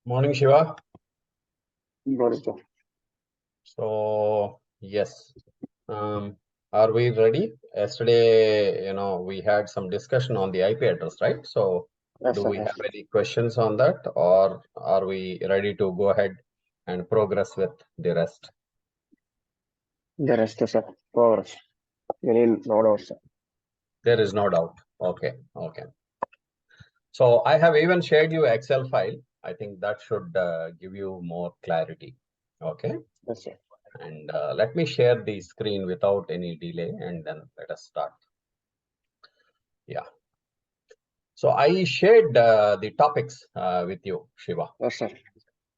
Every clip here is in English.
Morning, Shiva. Got it, sir. So, yes, are we ready? Yesterday, we had some discussion on the IP address, right? So, Yes, do sir. we Yes, have sir. any questions on that, or are we ready to go ahead and progress with the rest? The rest, sir. Progress. Any no doubt, sir. There is no doubt. Okay, okay. So, I have even shared you Excel file. I think that should give you more clarity. Okay. Yes, sir. And let me share the screen without any delay, and then let us start. Yeah. So I shared the topics with you, Shiva. Yes, sir.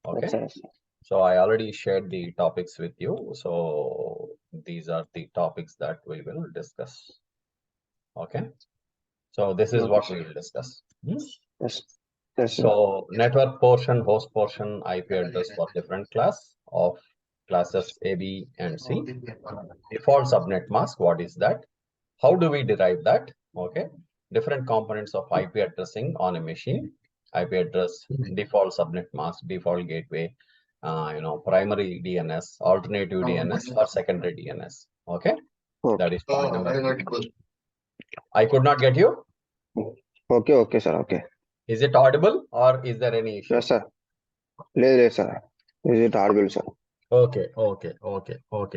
Okay. Yes, sir. Yes, sir. So I already shared the topics with you. So these are the topics that we will discuss. Okay. So this is what we will discuss. Yes. Yes, sir. So network portion, host portion, IP address for different class of classes A, B, and C. Default subnet mask, what is that? How do we derive that? Okay. Different components of IP addressing on a machine. IP address, default subnet mask, default gateway, primary DNS, alternative DNS, or secondary DNS. Okay. That is point number 1. I could not get you. Okay, okay, sir. Okay. Is it audible or is there any issue? Yes, sir. Yes, sir. Is it audible, sir? Okay, okay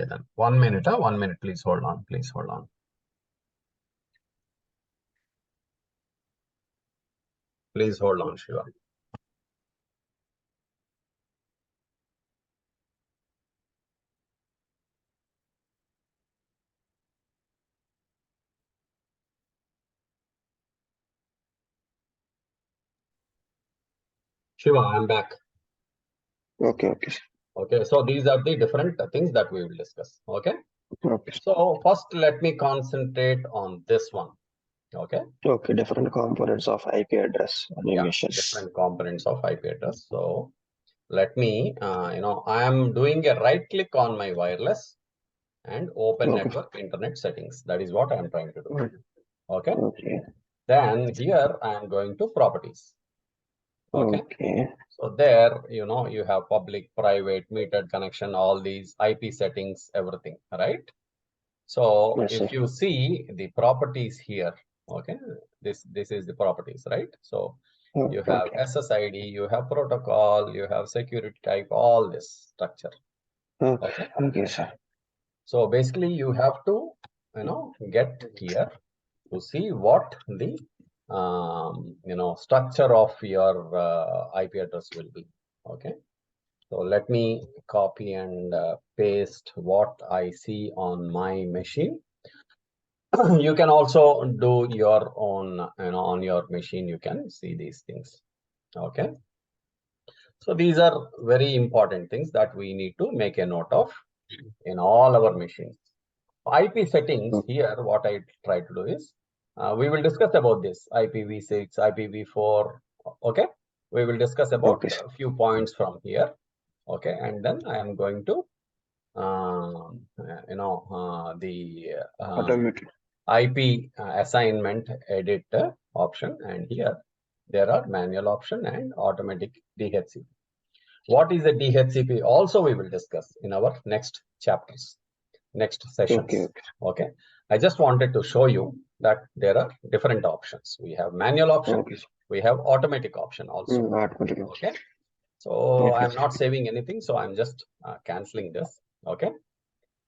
then. 1 minute, 1 minute, please hold on, please hold on. Please hold on, Shiva. Shiva, I'm back. Okay, okay, sir. Okay, so these are the different things that we will discuss. Okay. Okay, sir. So first, let me concentrate on this one. Okay. Okay, different components of IP address animation. Different components of IP address. So let me, I am doing a right click on my wireless and open Okay. network internet settings. That is what I am trying to do. Okay. Okay. Then here I am going to properties. Okay. Okay. So there, you have public, private, metered connection, all these IP settings, everything, right? So Yes, if sir. you see the properties here, okay, this is the properties, right? So you have Okay. SSID, you have protocol, you have security type, all this structure. Okay. Okay, sir. So basically you have to, get here to see what the, structure of your IP address will be. Okay. So let me copy and paste what I see on my machine. You can also do your own, on your machine, you can see these things. Okay. So these are very important things that we need to make a note of in all our machines. IP settings here, what I try to do is, we will discuss about this IPv6, IPv4. Okay. We will discuss about a few points from here. Okay. And then I am going to, Automated. IP assignment edit option, and here there are manual option and automatic DHCP. What is the DHCP? Also, we will discuss in our next chapters, next sessions. Okay. I just wanted to show you that there are different options. We have manual option, we have automatic option also. Okay. So I'm not saving anything, so I'm just canceling this. Okay.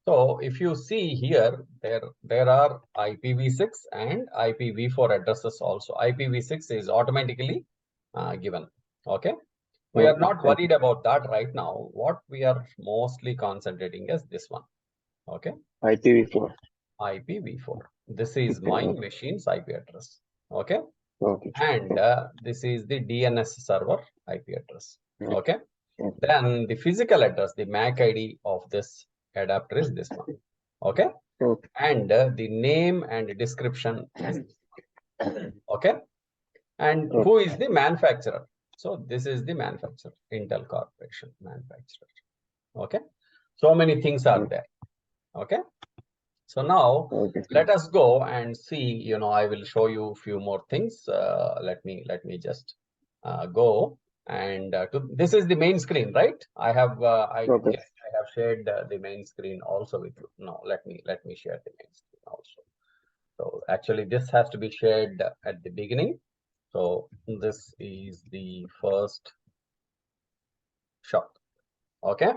So if you see here, there are IPv6 and IPv4 addresses also. IPv6 is automatically given. Okay. We are not worried about that right now. What we are mostly concentrating is this one. Okay. IPv4. IPv4. This is my machine's IP address. Okay. Okay. And this is the DNS server IP address. Okay. Then the physical address, the MAC ID of this adapter is this one. Okay. And the name and description is this one. Okay. And who is the manufacturer? So this is the manufacturer, Intel Corporation manufacturer. Okay. So many things are there. Okay. So now let us go and see, I will show you a few more things. Let me just go And this is the main screen, right? I have Okay. guess I have shared the main screen also with you. No, let me share the main screen also. So actually this has to be shared at the beginning. So this is the first shot. Okay.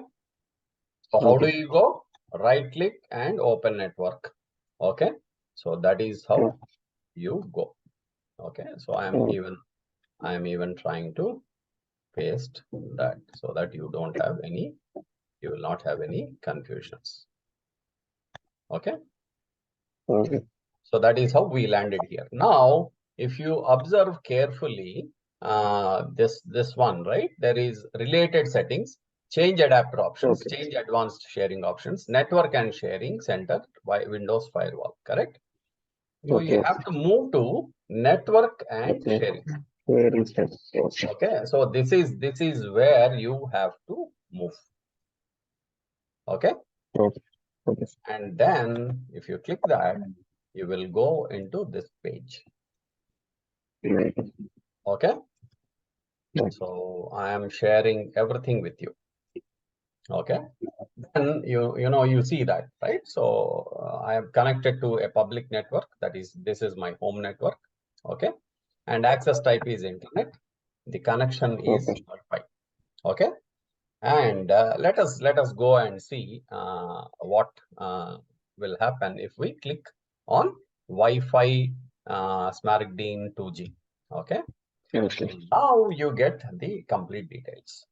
So how do Okay. you go? Right click and open network. Okay. So that is how Yeah. you go. Okay. So I Yeah. am even trying to paste that so that you will not have any confusions. Okay. Okay. So that is how we landed here. Now, if you observe carefully, this one, right? There is related settings, change adapter options, Okay. change advanced sharing options, network and sharing center by Windows firewall, correct? So you Okay. have to move to network and Okay. sharing. Where is that? Okay. Okay, so this is where you have to move. Okay. Okay. Okay. And then if you click that, you will go into this page. Right. Okay. Right. So I am sharing everything with you. Okay. And you see that, right? So I am connected to a public network. This is my home network. Okay. And access type is internet. The connection is Okay. Wi-Fi. Okay. And let us go and see what will happen if we click on Wi-Fi Smaragdine 2G. Okay. Okay. Now you get the complete details.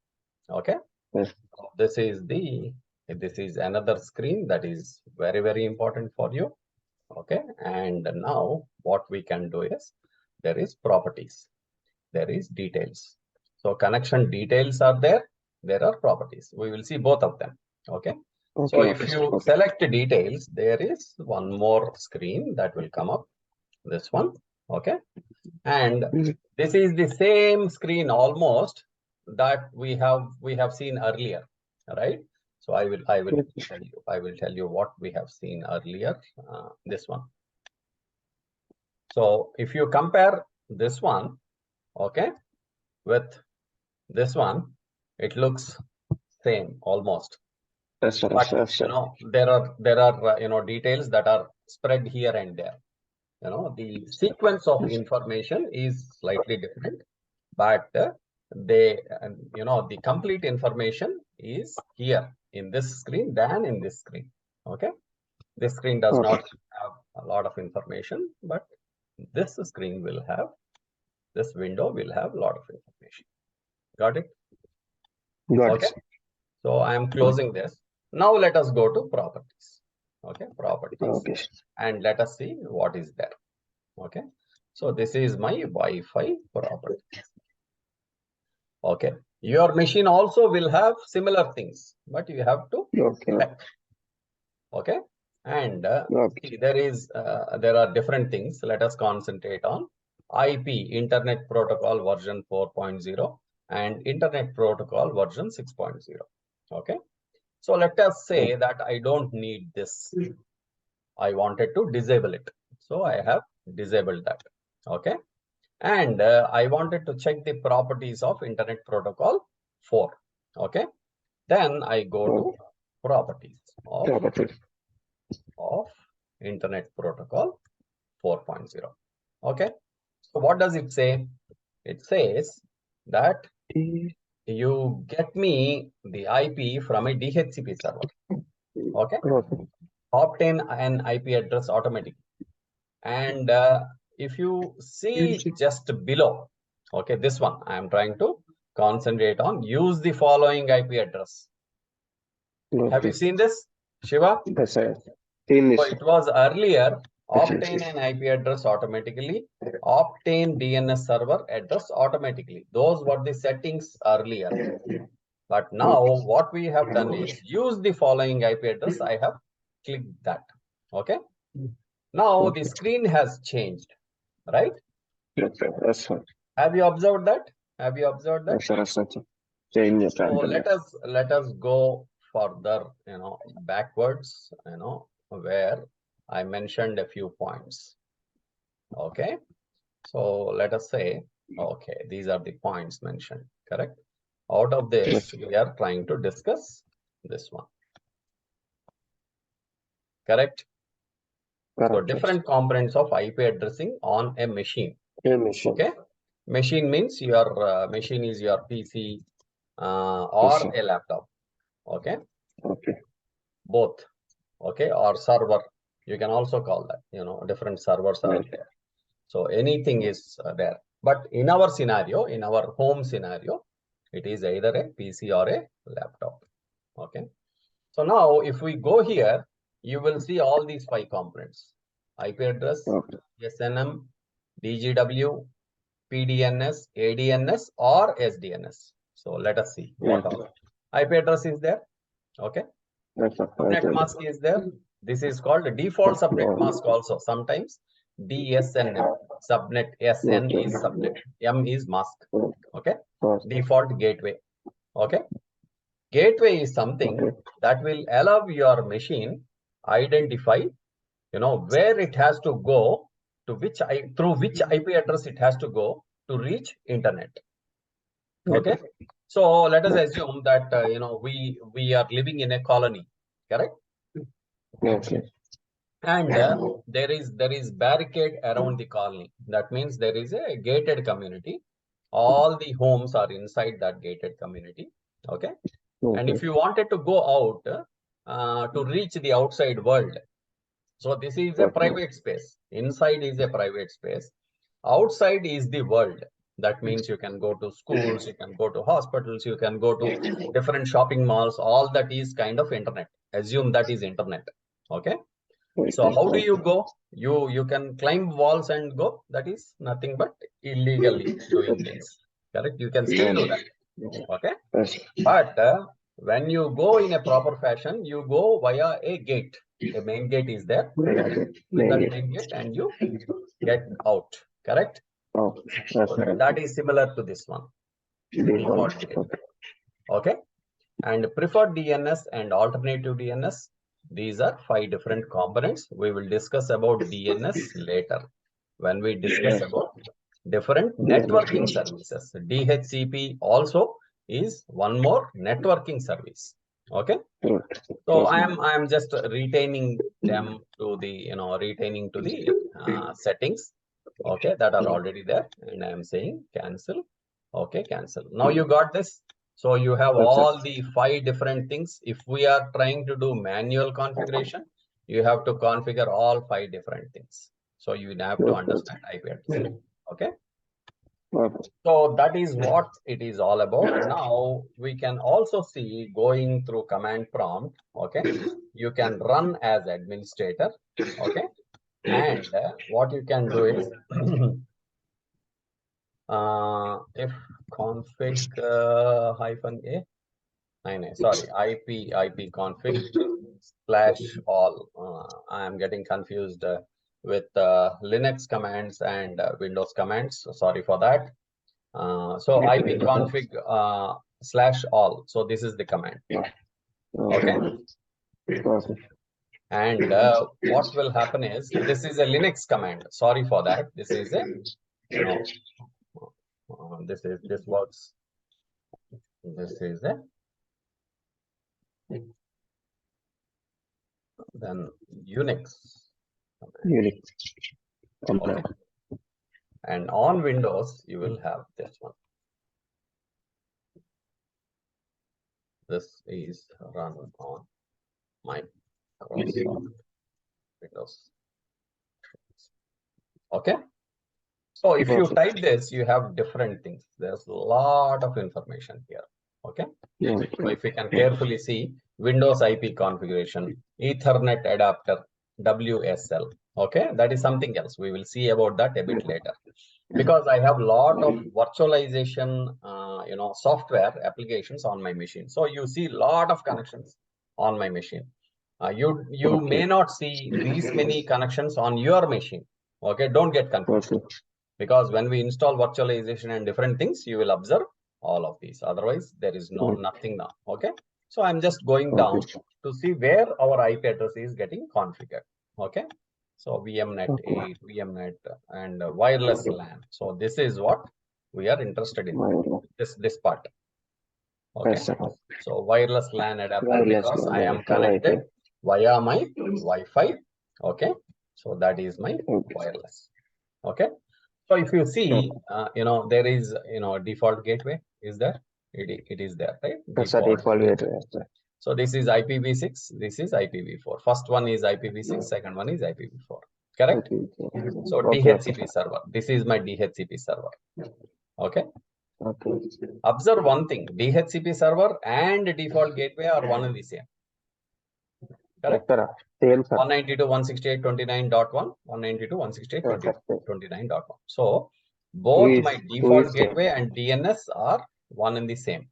Okay. Yes. This is another screen that is very, very important for you. Okay. And now what we can do is there is properties, there is details. So connection details are there. There are properties. We will see both of them. Okay. So Okay. if you select details, there is one more screen that will come up. This one. Okay. And this is the same screen almost that we have seen earlier, right? So I will tell you what we have seen earlier. This one. So if you compare this one, okay, with this one, it looks same almost. That's what But there are details that are spread here and there. The sequence of information is slightly different, but the complete information is here in this screen than in this screen. Okay. This screen does not have a lot of information, but this screen will have, this window will have a lot of information. Got it? Got Okay. it. So I am closing this. Now let us go to properties. Okay. Properties. Okay. And let us see what is there. Okay. So this is my Wi-Fi property. Okay. Your machine also will have similar things, but you have to check. Okay. And see, there are different things. Let us concentrate on IP, Internet Protocol version 4.0 and Internet Protocol version 6.0. Okay. So let us say that I don't need this. I wanted to disable it. So I have disabled that. Okay. And I wanted to check the properties of Internet Protocol 4. Okay. Then I go to properties of Internet Protocol 4.0. Okay. So what does it say? It says that you get me the IP from a DHCP server. Okay. Obtain an IP address automatically. And if you see just below, okay, this one, I am trying to concentrate on, use the following IP address. Have you seen this, Shiva? Yes, sir. So it was earlier, obtain an IP address automatically, obtain DNS server address automatically. Those were the settings earlier. But now what we have done is use the following IP address. I have clicked that. Okay. Now the screen has changed, right? Yes, sir. Have you observed that? Have you observed that? Yes, sir. Change. So let us go further, backwards, where I mentioned a few points. Okay. So let us say, okay, these are the points mentioned, correct? Out of this, we are trying to discuss this one, correct? So different components of IP addressing on a machine. Okay, machine means your machine is your PC or a laptop. Okay, both. Okay, or server. You can also call that. You know, different servers are there. So anything is there. But in our scenario, in our home scenario, it is either a PC or a laptop. Okay. So now if we go here, you will see all these 5 components: IP address, DSNM, DGW, PDNS, ADNS, or SDNS. So let us see what all. IP address is there. Okay. Subnet mask is there. This is called default subnet mask also. Sometimes DSNM. Subnet SN is subnet. M is mask. Okay. Default gateway. Okay. Gateway is something that will allow your machine identify, you know, where it has to go, to which through which IP address it has to go to reach internet. Okay. So let us assume that you know, we are living in a colony, correct? Okay. And there is barricade around the colony. That means there is a gated community. All the homes are inside that gated community. Okay. And if you wanted to go out to reach the outside world, so this is a private space. Inside is a private space. Outside is the world. That means you can go to schools, you can go to hospitals, you can go to different shopping malls. All that is kind of internet. Assume that is internet. Okay. So how do you go? You can climb walls and go. That is nothing but illegally doing things. Correct? You can still do that. Okay. But when you go in a proper fashion, you go via a gate. A main gate is there. That main gate, and you get out. Correct? That is similar to this one. Default gate. Okay. And preferred DNS and alternative DNS. These are 5 different components. We will discuss about DNS later when we discuss about different networking services. DHCP also is one more networking service. Okay. So I am just retaining them to the, you know, retaining to the settings. Okay, that are already there, and I am saying cancel. Okay, cancel. Now you got this. So you have all the 5 different things. If we are trying to do manual configuration, you have to configure all 5 different things. So you have to understand IP address. Okay. So that is what it is all about. Now we can also see going through command prompt. Okay. You can run as administrator. Okay. And what you can do is if config -a, sorry, IP config /all. I am getting confused with Linux commands and Windows commands. So sorry for that. So IP config /all. So this is the command. Okay. And what will happen is, this is a Linux command. Sorry for that. This is a, you know, this works. This is a, then Unix. Okay. And on Windows, you will have this one. This is run on Microsoft Windows. Okay. So if you type this, you have different things. There's a lot of information here. Okay. So if you can carefully see, Windows IP configuration, Ethernet adapter, WSL. Okay, that is something else. We will see about that a bit later. Because I have a lot of virtualization, you know, software applications on my machine. So you see a lot of connections on my machine. You may not see these many connections on your machine. Okay, don't get confused. Because when we install virtualization and different things, you will observe all of these. Otherwise, there is nothing now. Okay. So I'm just going down to see where our IP address is getting configured. Okay. So VMNet Okay. 8, VMNet, and wireless LAN. So this is what we are interested in. This part. Okay. Yes, sir. So wireless LAN adapter, Wireless because I LAN am adapter, connected Wi-Fi. via my Wi-Fi. Okay. So that is my Okay. wireless. Okay. So if you see, there is, default gateway is there. It is there, right? Yes, sir. Default gateway. Yes, sir. So this is IPv6, this is IPv4. First one is IPv6, second one is IPv4. Correct? Okay. So Okay, DHCP server. This is my DHCP server. Okay. Okay. Observe one thing: DHCP server and default gateway are one and the same. Correct? Yes, sir. Same, sir. 192.168.29.1, 192.168.29.1. So both Who is- my who default is gateway and DNS are one and the same.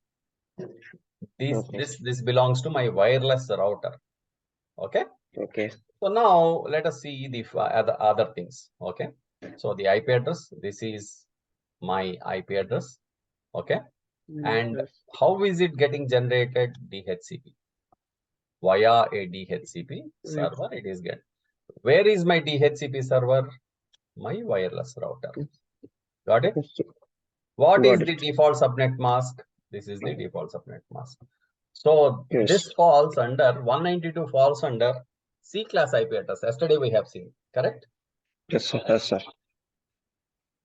This belongs to my wireless router. Okay. Okay. So now let us see the other things. Okay. So the IP address, this is my IP address. Okay. And how is it getting generated? DHCP. Via a DHCP server, it is get. Where is my DHCP server? My wireless router. Got it? What is the default subnet mask? This is the default subnet mask. So this falls under 192, falls under C class IP address. Yesterday we have seen, correct? Yes, sir. Yes, sir.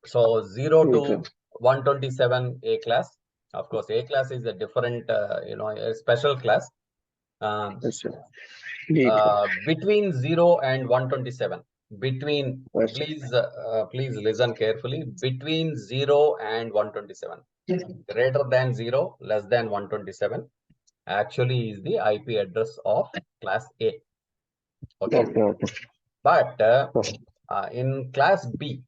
So 0 to 127 A class. Of course, A class is a different, a special class. Yes, sir. Between 0 and 127. Between, Yes. please listen carefully. Between 0 and 127. Greater than 0, less than 127. Actually is the IP address of class A. Okay. But in class B,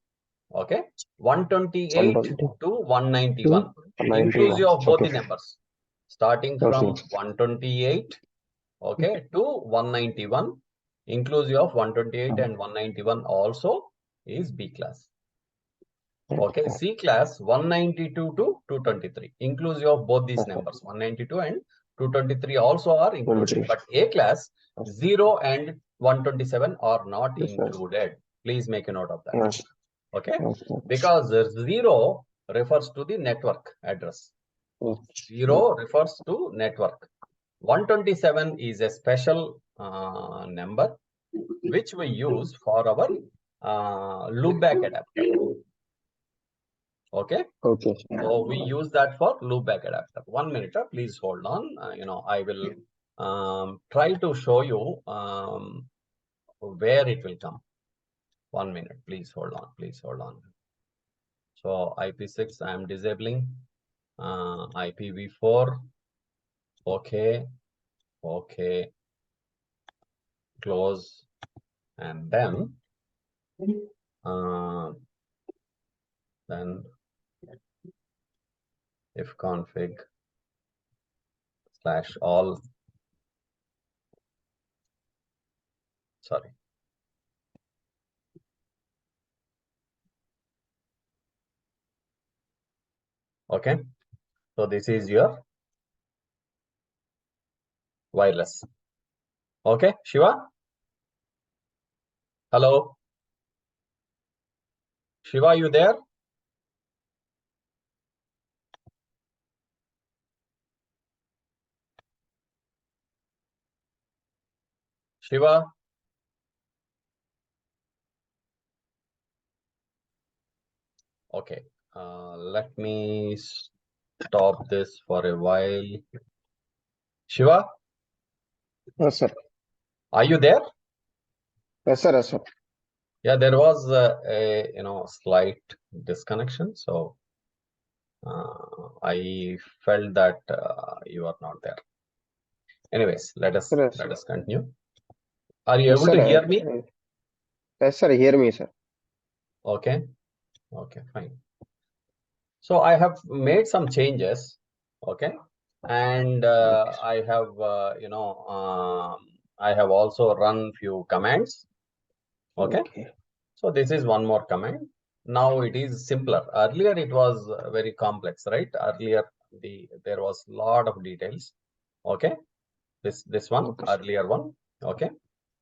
okay, 128 to 191, inclusive of both the numbers, starting from 128, okay, to 191, inclusive of 128 and 191 also is B class. Okay, C class 192 to 223, inclusive of both these numbers, 192 and 223 also are included. But A class 0 and 127 are not included. Please make a note of that. Okay, because 0 refers to the network address. 0 refers to network. 127 is a special number which we use for our loopback adapter. Okay. So we use that for loopback adapter. 1 minute, please hold on. I will try to show you where it will come. 1 minute, please hold on. Please hold on. So IP6 I am disabling. IPv4. Okay. Okay. Close. And then if config / all, sorry. Okay. So this is your wireless. Okay, Shiva? Hello? Shiva, you there? Shiva? Okay, let me stop this for a while. Shiva? Yes, sir. Are you there? Yes, sir. Yes, sir. Yeah, there was a slight disconnection, so I felt that you are not there. Anyways, let us continue. Are you able to hear me? Yes, sir. Hear me, sir. Okay. Okay, fine. So I have made some changes. Okay, and I have I have also run few commands. Okay. So this is one more command. Now it is simpler. Earlier it was very complex, right? Earlier there was a lot of details. Okay, this one, earlier one. Okay,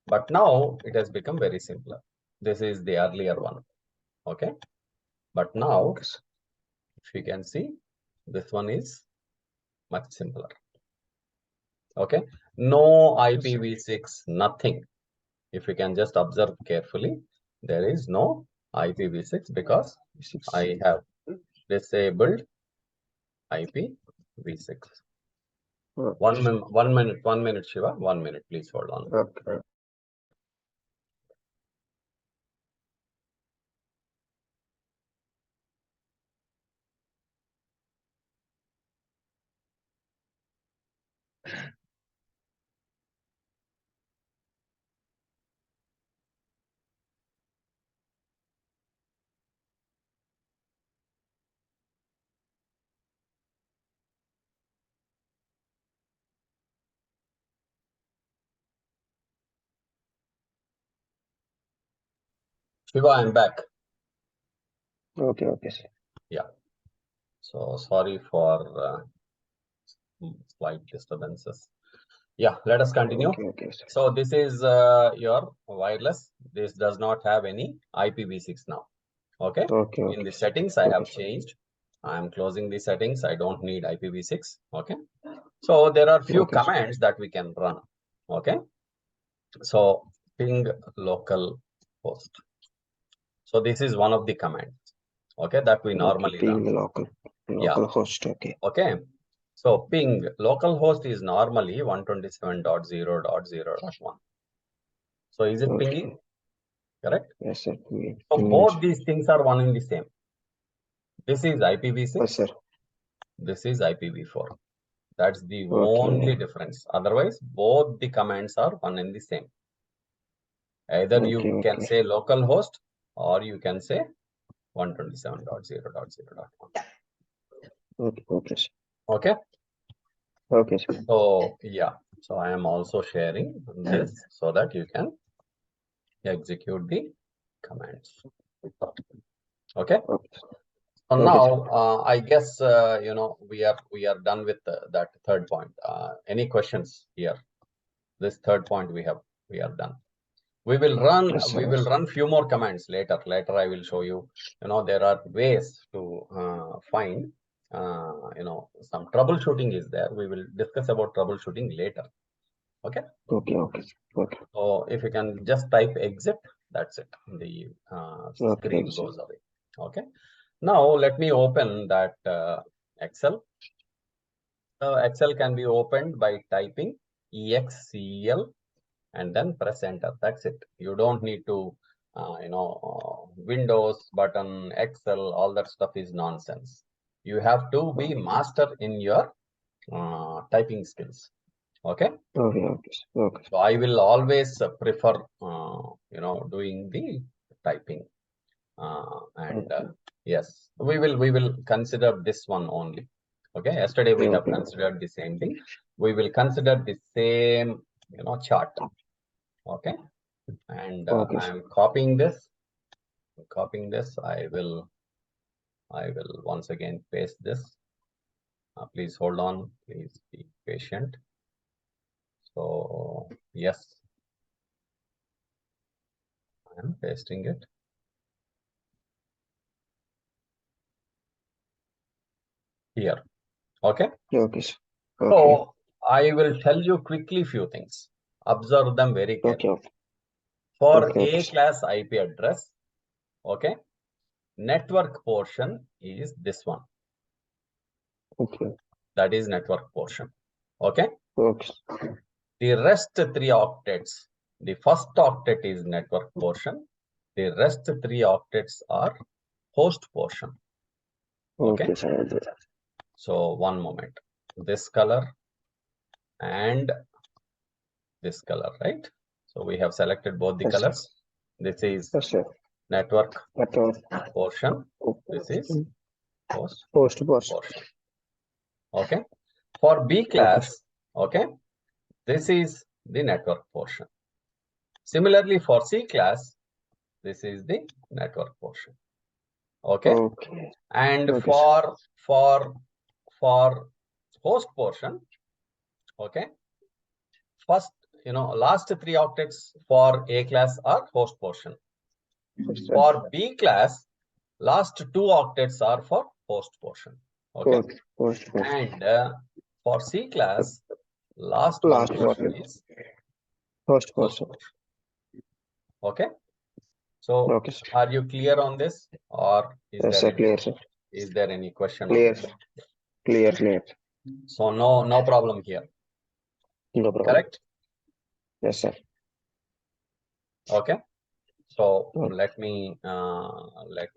but now it has become very simpler. This is the earlier one. Okay. But now, if you can see, this one is much simpler. Okay. No IPv6, nothing. If you can just observe carefully, there is no IPv6 because I have disabled IPv6. Okay. 1 minute, Shiva. 1 minute, please hold on. Okay. Shiva, I'm back. Okay, okay, sir. Yeah. So sorry for slight disturbances. Yeah, let us continue. Okay, sir. So this is your wireless. This does not have any IPv6 now. Okay. Okay, In the sir. settings, I have Okay, sir. changed. I'm closing the settings. I don't need IPv6. Okay. So there are few Okay, sir. commands that we can run. Okay. So ping local host. So this is one of the commands. Okay, that we normally run. Ping local host. Okay. Okay. So ping localhost is normally 127.0.0.1. So is it pinging? Correct? Yes, sir. So both these things are one in the same. This is IPv6. Yes, sir. This is IPv4. That's the Okay. only difference. Otherwise, both the commands are one in the same. Either you can say localhost or you can say 127.0.0.1. Okay, sir. Okay. Okay, sir. So yeah. So I am also sharing this so that you can execute the commands. Okay. So now I guess we are done with that third point. Any questions here? This third point we are done. We will run few more commands later. Later I will show you. There are ways to find some troubleshooting is there. We will discuss about troubleshooting later. Okay. Okay. So if you can just type exit, that's it. The screen goes away. Okay. Now let me open that Excel. Excel can be opened by typing excel and then press enter. That's it. You don't need to, Windows button, Excel, all that stuff is nonsense. You have to be master in your typing skills. Okay. Okay. So I will always prefer, doing the typing. Yes, we will consider this one only. Okay. Yesterday we have considered the same thing. We will consider the same, chart. Okay. And I am copying this. I will once again paste this. Please hold on. Please be patient. So yes, I am pasting it here. Okay. So I will tell you quickly few things. Observe them very carefully. For A class IP address, okay, network portion is this one. Okay. That is network portion. Okay. Okay. The rest 3 octets, the first octet is network portion. The rest 3 octets are host portion. Okay. So one moment. This color and this color, right? So we have selected both the colors. This is network portion. This is host portion. Okay. For B class, okay, this is the network portion. Similarly, for C class, this is the network portion. Okay. And for host portion, okay, first, last 3 octets for A class are host portion. Yes, sir. For B class, last 2 octets are for host portion. Okay. Host portion. And for C class, last one Last portion portion. is Host host portion. portion. Okay. So Okay, sir. are you clear on this, or is Yes, there sir. any, Clear, sir. is there any question on Clear, this? sir. Clear. So no problem here. No problem. Correct? Yes, sir. Okay. So Okay. let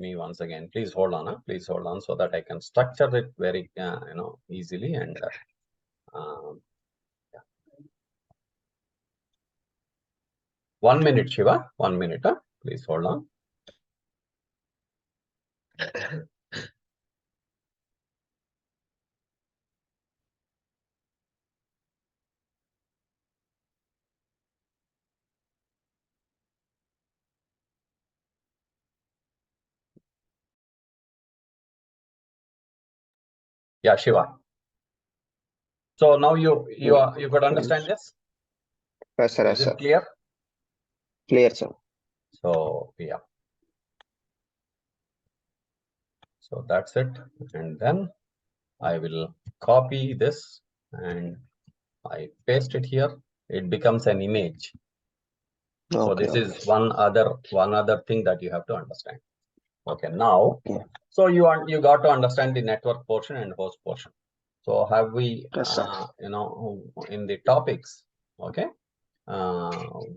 me once again, please hold on, please hold on, so that I can structure it very easily. And yeah. 1 minute, Shiva, 1 minute, please hold on. Yeah, Shiva. So now you could understand this? Yes, sir. Is it clear? Clear, sir. So yeah. So that's it. And then I will copy this and I paste it here. It becomes an image. So this is one other thing that you have to understand. Okay, now, so you got to understand the network portion and host portion. So have we, in the topics, okay,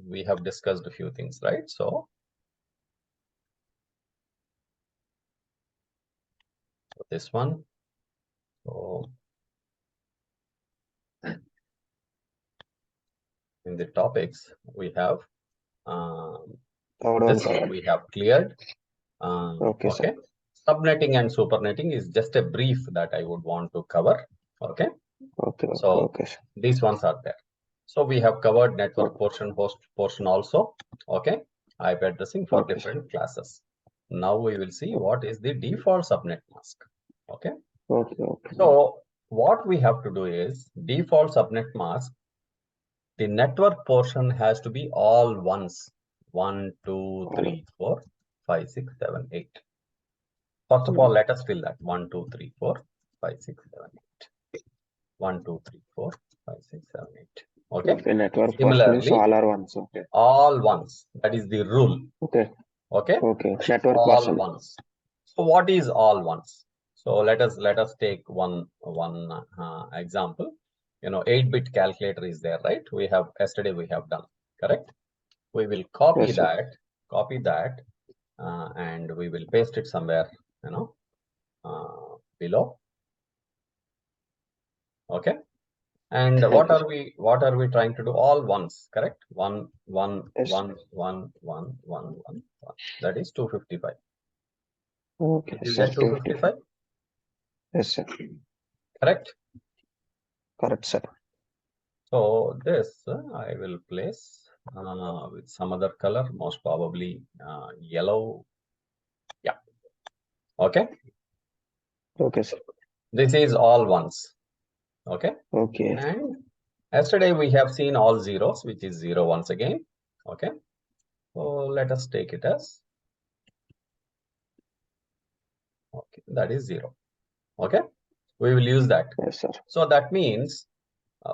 we have discussed a few things, right? So this one, so in the topics we have this we have cleared. Okay. Subnetting and supernetting is just a brief that I would want to cover. Okay. So these ones are there. So we have covered network portion, host portion also. Okay. IP addressing for different classes. Now we will see what is the default subnet mask. Okay. So what we have to do is default subnet mask. The network portion has to be all ones. 1, 2, 3, 4, 5, 6, 7, 8. First of all, let us fill that. 1, 2, 3, 4, 5, 6, 7, 8. 1, 2, 3, 4, 5, 6, 7, 8. Okay. Network Similarly, all are ones. Okay. All ones. That is the rule. Okay. Network all portion. Ones. So what is all ones? So let us take one example. 8-bit calculator is there, right? Yesterday we have done, correct? We will copy that, and we will paste it somewhere, below. Okay. And what are we trying to do? All ones, correct? 1, 1, 1, 1, 1, 1, 1. That is 255. Okay. Is that 255? Yes, sir. Correct? Correct, sir. So this I will place with some other color, most probably yellow. Yeah. Okay. Okay, sir. This is all ones. Okay. Okay. And yesterday we have seen all zeros, which is 0 once again. Okay. So let us take it as, okay, that is 0. Okay. We will use that. Yes, sir. So that means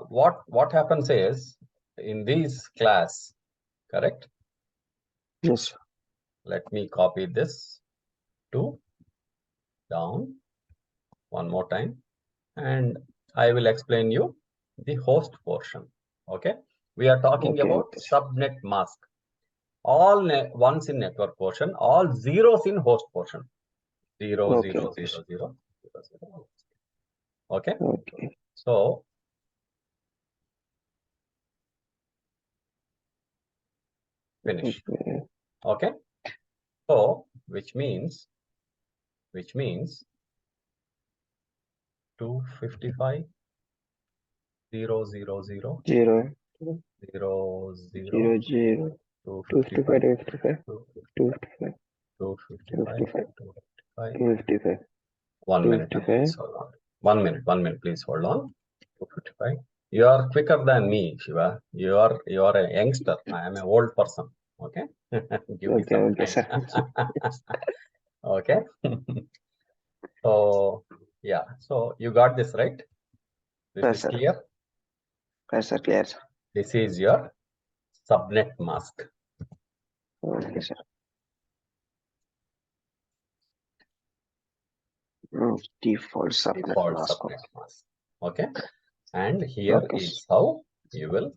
what happens is in this class, correct? Yes. Let me copy this to down one more time, and I will explain you the host portion. Okay. We are talking about subnet mask. All ones in network portion, all zeros in host portion. 0, 0, 0, 0, 0, 0. Okay. So finish. Okay. So which means 255 0, 0, 0, 0, 0, 0, 255, 255, 255. 1 minute, please hold on. 1 minute, please hold on. 255. You are quicker than me, Shiva. You are a youngster. I am an old person. Okay. Give me Okay, some okay, sir. time. Okay. So yeah, so you got this right. This Yes, is sir. clear. Yes, sir. Clear, sir. This is your subnet mask. Okay, sir. Default subnet Default mask. subnet mask. Okay. And here Okay, sir. is how you will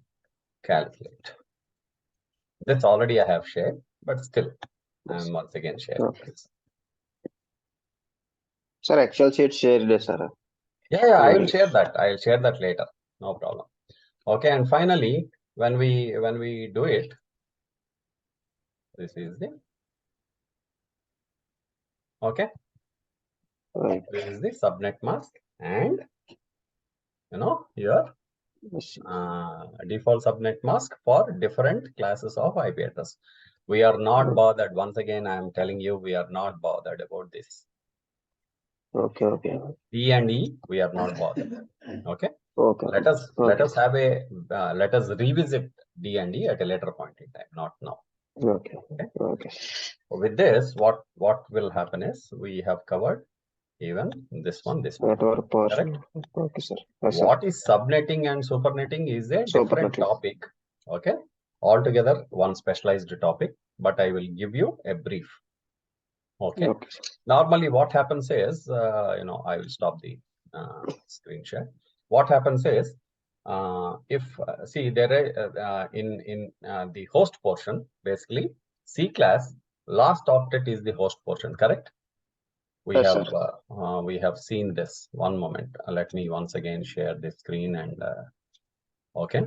calculate. This already I have shared, but still I am once again sharing Okay. this. Sir, Excel sheet shared, sir. Yeah, I will Already. share that. I will share that later. No problem. Okay, and finally, when we do it, this is the okay. Right. This is the subnet mask, and your Yes. default subnet mask for different classes of IP address. We are not bothered. Once again, I am telling you, we are not bothered about this. Okay, okay. D and E, we are not bothered. Okay. Okay. Let us Okay. have a let us revisit D and E at a later point in time, not now. Okay. Okay. Okay. With this, what will happen is we have covered even this one. Network portion. Correct. Okay, sir. Yes, sir. What is subnetting and supernetting is a different Supernetting. topic. Okay. Altogether one specialized topic, but I will give you a brief. Okay. Okay. Normally what happens is, I will stop the screen share. What happens is, if see there in the host portion, basically C class last octet is the host portion, correct? We Yes, have sir. we have seen this. One moment, let me once again share the screen and okay.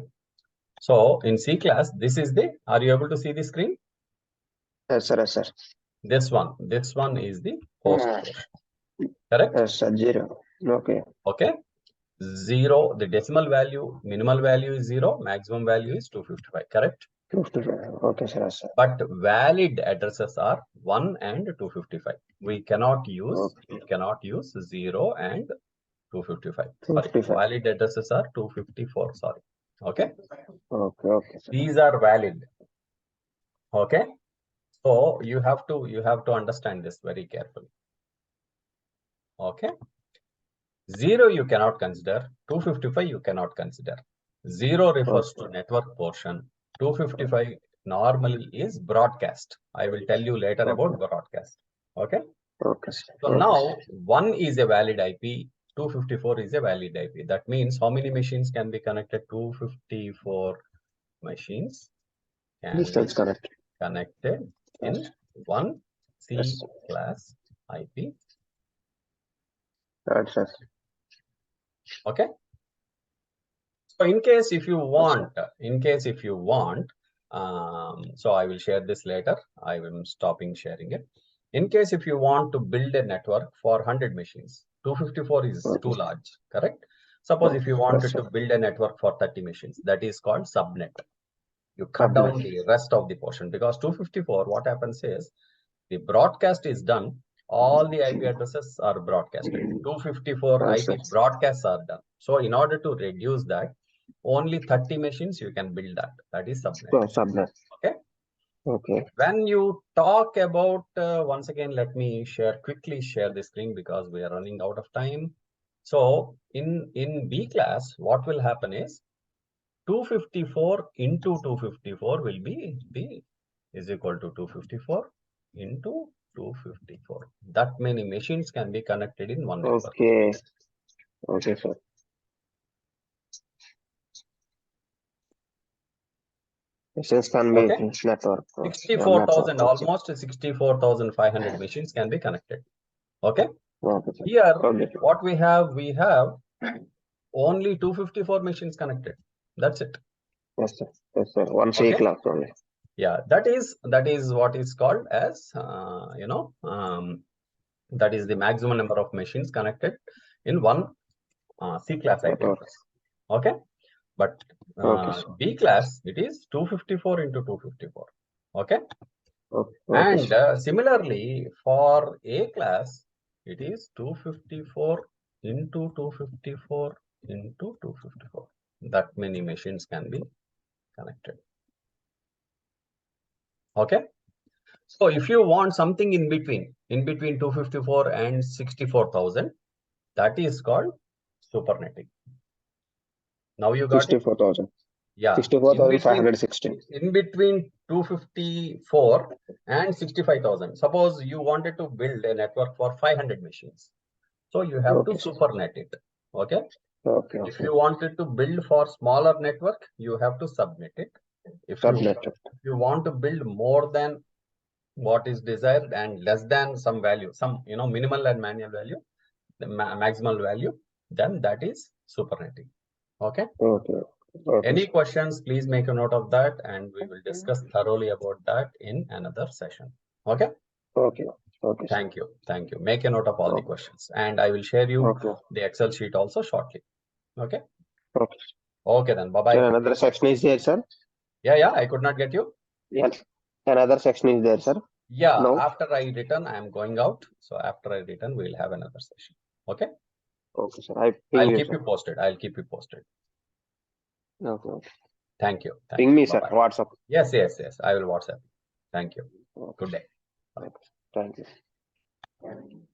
So in C class, this is the. Are you able to see the screen? Yes, sir. Yes, sir. This one is the host portion, correct? Yes, sir. 0. Okay. Okay. 0, the decimal value, minimal value is 0, maximum value is 255, correct? 55. Okay, sir. Yes, sir. But valid addresses are 1 and 255. We cannot use 0 and 255. Sorry, 255. valid addresses are 254. Sorry. Okay. Okay, okay, sir. These are valid. Okay. So you have to understand this very carefully. Okay. 0 you cannot consider, 255 you cannot consider. 0 refers to network portion. 255 normally is broadcast. I will tell you later about broadcast. Okay. Okay, sir. So now 1 is a valid IP, 254 is a valid IP. That means how many machines can be connected? 254 machines can This be is correct. connected in one C Yes. class IP. Right, sir. Okay. So in case if you want, so I will share this later. I am stopping sharing it. In case if you want to build a network for 100 machines, 254 is too large, correct? Suppose if you wanted to build a network for 30 machines, that is called subnet. You cut down the rest of the portion, because 254, what happens is the broadcast is done. All the IP addresses are broadcasted. 254 IP broadcasts are done. So in order to reduce that, only 30 machines you can build that. That is subnet. Subnet. Okay. Okay. When you talk about, once again, let me quickly share the screen because we are running out of time. So in B class, what will happen is 254 into 254 will be is equal to 254 into 254. That many machines can be connected in one network. Okay. Okay, sir. Machines can be network. 64,000, almost 64,500 machines can be connected. Okay. Okay, Here, what we have only 254 machines connected. That's it. Yes, sir. Yes, sir. One C class only. Yeah, that is what is called as that is the maximum number of machines connected in one C class IP address. Okay, but B class it is 254 into 254. Okay, and similarly for A class it is 254 into 254 into 254. That many machines can be connected. Okay. So if you want something in between 254 and 64,000, that is called supernetting. Now you got it? 64,000. Yeah. 64,516. In between 254 and 65,000. Suppose you wanted to build a network for 500 machines. So you have to Okay, sir. supernet it. Okay. Okay. If you wanted to build for smaller network, you have to subnet it. If Subnet. you want to build more than what is desired and less than some value, some minimal and manual value, the maximal value, then that is supernetting. Okay. Okay. Okay. Any questions, please make a note of that, and we will discuss thoroughly about that in another session. Okay. Okay. Okay. Thank you. Thank you. Make a note of all the Okay. questions, and I will share you Okay. the Excel sheet also shortly. Okay. Okay. Okay then. Bye bye. Sir, another section is there, sir? Yeah. I could not get you. Yes. Another section is there, sir? Yeah. No. After I return, I am going out. So after I return, we will have another session. Okay. Okay, sir. I'll keep you posted. I'll keep you posted. Okay. Okay. Thank you. Thank Ping you. me, Bye-bye. sir. WhatsApp. Yes. I will WhatsApp. Thank you. Okay. Good day. Okay. Thank you.